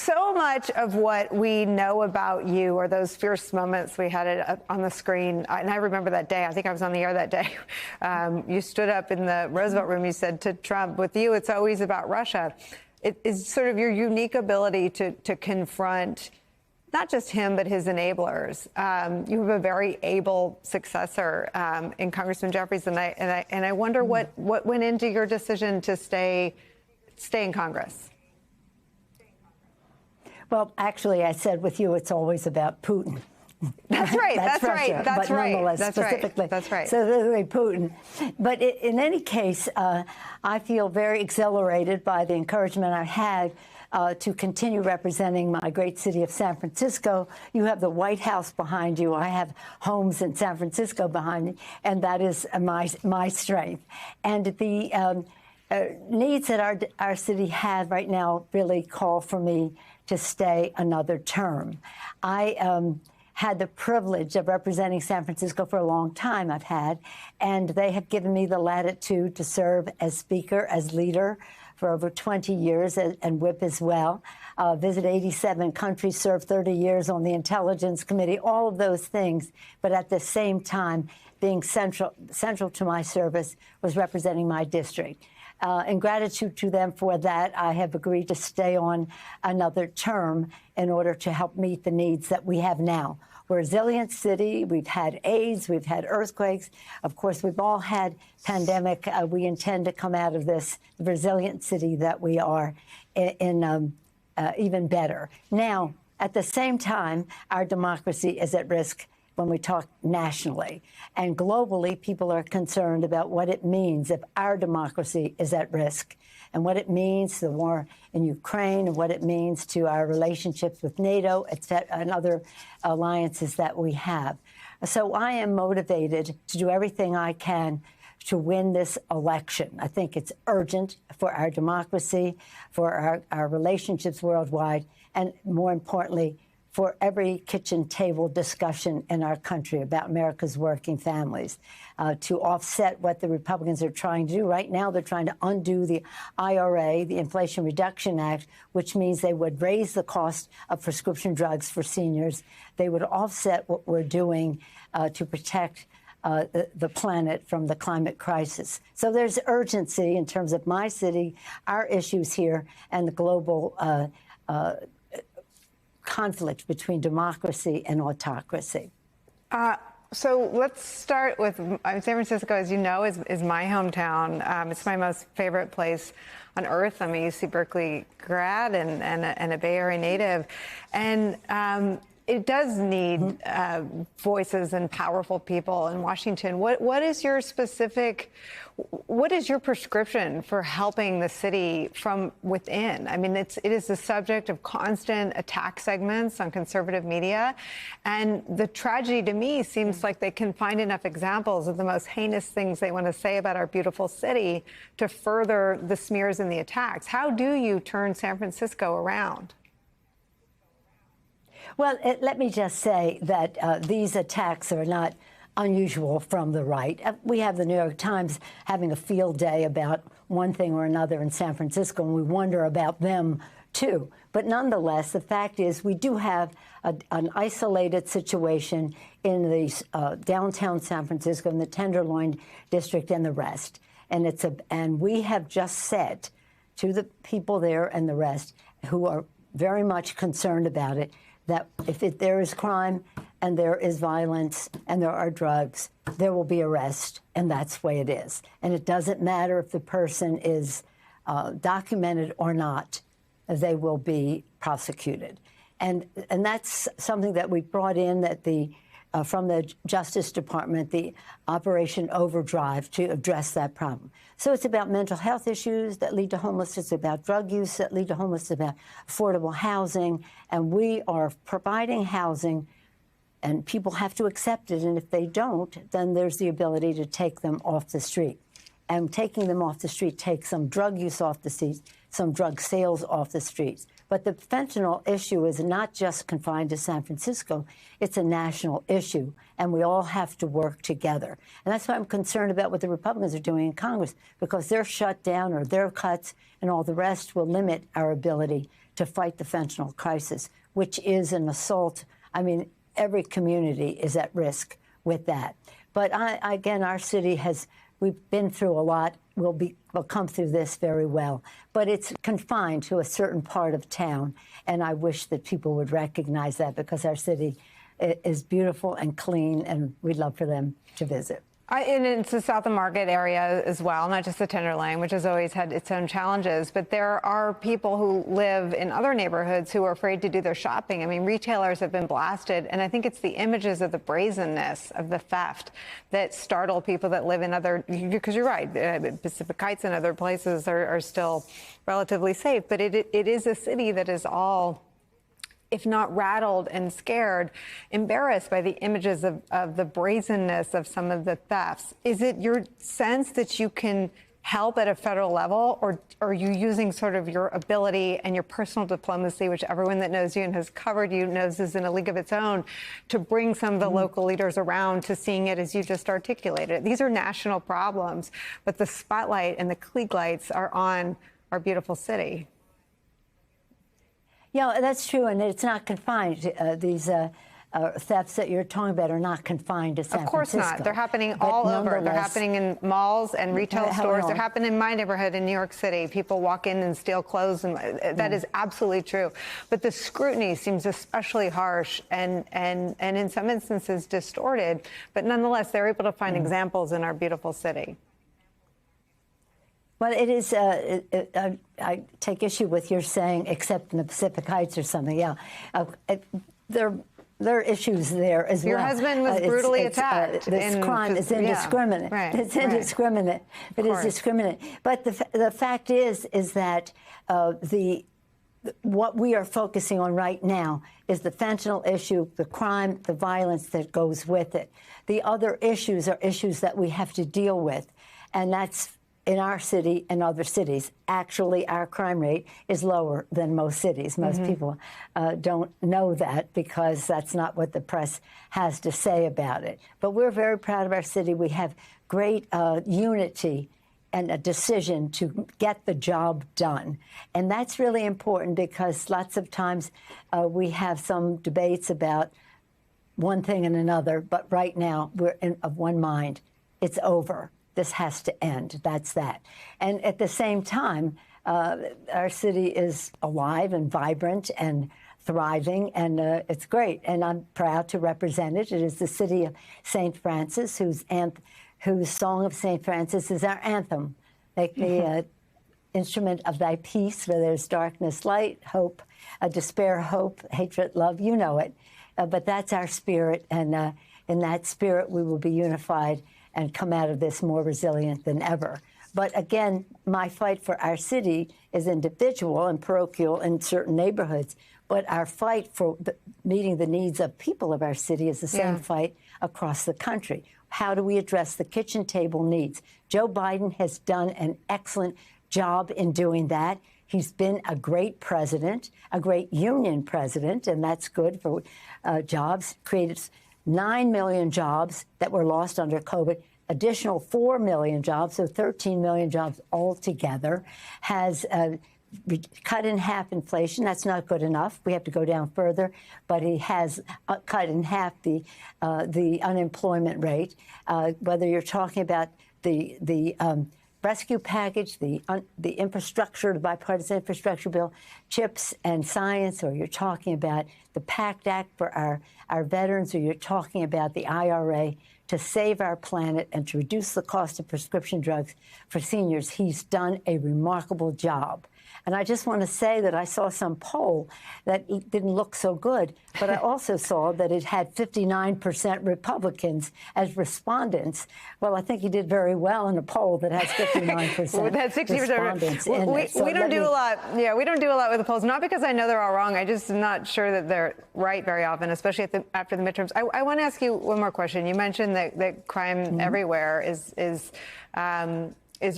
So much of what we know about you are those fierce moments we had it on the screen. And I remember that day. I think I was on the air that day. You stood up in the Roosevelt Room. You said to Trump, with you, it's always about Russia. It is sort of your unique ability to confront not just him, but his enablers. You have a very able successor in Congressman Jeffries. And I wonder what went into your decision to stay in Congress. Well, actually, I said with you, it's always about Putin. That's right. That's Russia, right. That's but right. Nonetheless, That's specifically. right. That's right. So literally Putin. But in any case, I feel very exhilarated by the encouragement I had to continue representing my great city of San Francisco. You have the White House behind you. I have homes in San Francisco behind me, and that is my strength. And the needs that our city has right now really call for me to stay another term. I had the privilege of representing San Francisco for a long time. I've had, and they have given me the latitude to serve as speaker, as leader for over 20 years, and whip as well. Visit 87 countries, serve 30 years on the Intelligence Committee, all of those things. But at the same time, being central to my service was representing my district. In gratitude to them for that, I have agreed to stay on another term in order to help meet the needs that we have now. We're a resilient city. We've had AIDS. We've had earthquakes. Of course, we've all had pandemic. We intend to come out of this the resilient city that we are in even better. Now, at the same time, our democracy is at risk when we talk nationally. And globally, people are concerned about what it means if our democracy is at risk, and what it means to the war in Ukraine, and what it means to our relationships with NATO, and other alliances that we have. So I am motivated to do everything I can to win this election. I think it's urgent for our democracy, for our relationships worldwide, and more importantly, for every kitchen table discussion in our country about America's working families, to offset what the Republicans are trying to do. Right now, they're trying to undo the IRA, the Inflation Reduction Act, which means they would raise the cost of prescription drugs for seniors. They would offset what we're doing to protect the planet from the climate crisis. So there's urgency in terms of my city, our issues here, and the global conflict between democracy and autocracy. So let's start with San Francisco, as you know, is my hometown. It's my most favorite place on earth. I'm a UC Berkeley grad and a Bay Area native. And it does need voices and powerful people in Washington. What is your prescription for helping the city from within? I mean, it is the subject of constant attack segments on conservative media. And the tragedy to me seems like they can find enough examples of the most heinous things they want to say about our beautiful city to further the smears and the attacks. How do you turn San Francisco around? Well, let me just say that these attacks are not unusual from the right. We have the New York Times having a field day about one thing or another in San Francisco, and we wonder about them, too. But nonetheless, the fact is we do have an isolated situation in the downtown San Francisco, in the Tenderloin District and the rest. And we have just said to the people there and the rest who are very much concerned about it, that if there is crime and there is violence and there are drugs, there will be arrest, and that's the way it is. And it doesn't matter if the person is documented or not, they will be prosecuted. And that's something that we brought in that from the Justice Department, the Operation Overdrive, to address that problem. So it's about mental health issues that lead to homelessness, about drug use that lead to homelessness, about affordable housing. And we are providing housing, and people have to accept it. And if they don't, then there's the ability to take them off the street. And taking them off the street takes some drug use off the streets, some drug sales off the streets. But the fentanyl issue is not just confined to San Francisco. It's a national issue, and we all have to work together. And that's why I'm concerned about what the Republicans are doing in Congress, because their shutdown or their cuts and all the rest will limit our ability to fight the fentanyl crisis, which is an assault. I mean, every community is at risk with that. But again, our city we've been through a lot. We'll come through this very well. But it's confined to a certain part of town. And I wish that people would recognize that, because our city is beautiful and clean, and we'd love for them to visit. And it's the South of Market area as well, not just the Tenderloin, which has always had its own challenges. But there are people who live in other neighborhoods who are afraid to do their shopping. I mean, retailers have been blasted. And I think it's the images of the brazenness of the theft that startle people that live in other, because you're right, Pacific Heights and other places are still relatively safe. But it is a city that is all, if not rattled and scared, embarrassed by the images of the brazenness of some of the thefts. Is it your sense that you can help at a federal level, or are you using sort of your ability and your personal diplomacy, which everyone that knows you and has covered you knows is in a league of its own, to bring some of the local leaders around to seeing it as you just articulated? These are national problems, but the spotlight and the Klieg lights are on our beautiful city. Yeah, that's true, and it's not confined. These thefts that you're talking about are not confined to San Francisco. Of course not. They're happening all over. They're happening in malls and retail stores. They're happening in my neighborhood in New York City. People walk in and steal clothes, and that is absolutely true. But the scrutiny seems especially harsh and in some instances distorted. But nonetheless, they're able to find examples in our beautiful city. Well, it is. I take issue with your saying, except in the Pacific Heights or something. Yeah, there are issues there as well. Your husband was brutally attacked. This crime is indiscriminate. Yeah, right, it's indiscriminate. It is discriminate. But the fact is that what we are focusing on right now is the fentanyl issue, the crime, the violence that goes with it. The other issues are issues that we have to deal with, and that's in our city and other cities. Actually, our crime rate is lower than most cities. Most people don't know that, because that's not what the press has to say about it. But we're very proud of our city. We have great unity and a decision to get the job done. And that's really important, because lots of times we have some debates about one thing and another, but right now we're of one mind. It's over. This has to end. That's that. And at the same time, our city is alive and vibrant and thriving, and it's great. And I'm proud to represent it. It is the city of St. Francis, whose Song of St. Francis is our anthem. Make me an instrument of thy peace, where there's darkness, light, hope, despair, hope, hatred, love. You know it. But that's our spirit, and in that spirit we will be unified and come out of this more resilient than ever. But again, my fight for our city is individual and parochial in certain neighborhoods, but our fight for meeting the needs of people of our city is the same fight across the country. How do we address the kitchen table needs? Joe Biden has done an excellent job in doing that. He's been a great president, a great union president, and that's good for jobs. Created 9 million jobs that were lost under COVID, additional 4 million jobs, so 13 million jobs altogether, has cut in half inflation. That's not good enough. We have to go down further, but he has cut in half the unemployment rate. Whether you're talking about the rescue package, the infrastructure, the bipartisan infrastructure bill, CHIPS and science, or you're talking about the PACT Act for our veterans, or you're talking about the IRA to save our planet and to reduce the cost of prescription drugs for seniors, he's done a remarkable job. And I just want to say that I saw some poll that didn't look so good, but I also saw that it had 59% Republicans as respondents. Well, I think he did very well in a poll that has 59% That's 60%. respondents in it. So we don't do a lot. Yeah, we don't do a lot with the polls, not because I know they're all wrong. I just am not sure that they're right very often, especially after the midterms. I want to ask you one more question. You mentioned that crime everywhere is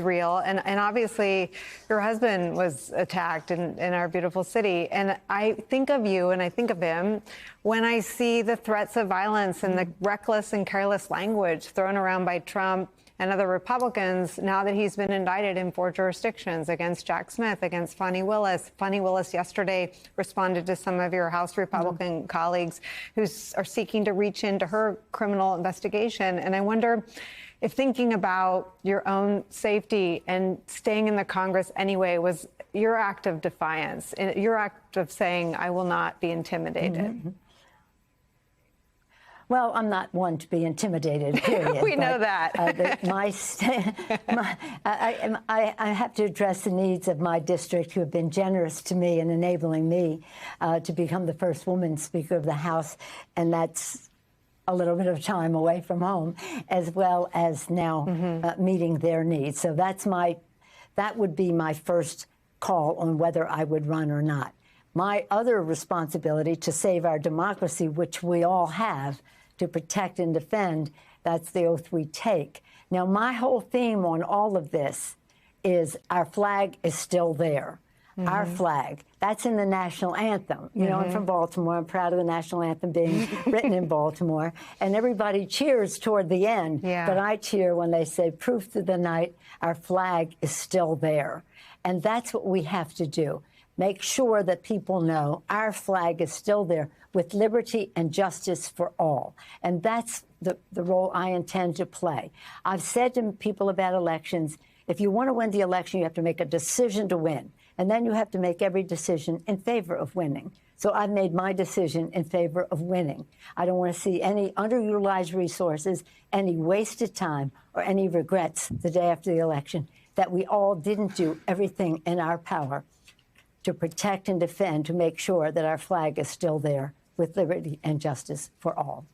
real. And obviously your husband was attacked in our beautiful city. And I think of you and I think of him when I see the threats of violence and the reckless and careless language thrown around by Trump and other Republicans now that he's been indicted in 4 jurisdictions against Jack Smith, against Fani Willis. Fani Willis yesterday responded to some of your House Republican colleagues who are seeking to reach into her criminal investigation. And I wonder if thinking about your own safety and staying in the Congress anyway was your act of defiance, your act of saying, I will not be intimidated. Mm-hmm. Well, I'm not one to be intimidated, period. We know that. I have to address the needs of my district, who have been generous to me in enabling me to become the first woman Speaker of the House, and that's a little bit of time away from home, as well as now meeting their needs. So that would be my first call on whether I would run or not. My other responsibility to save our democracy, which we all have, to protect and defend, that's the oath we take. Now, my whole theme on all of this is our flag is still there. Our flag, that's in the national anthem. You know, I'm from Baltimore. I'm proud of the national anthem being written in Baltimore. And everybody cheers toward the end. Yeah. But I cheer when they say, proof to the night, our flag is still there. And that's what we have to do. Make sure that people know our flag is still there with liberty and justice for all. And that's the role I intend to play. I've said to people about elections, if you want to win the election, you have to make a decision to win. And then you have to make every decision in favor of winning. So I've made my decision in favor of winning. I don't want to see any underutilized resources, any wasted time, or any regrets the day after the election that we all didn't do everything in our power to protect and defend, to make sure that our flag is still there with liberty and justice for all.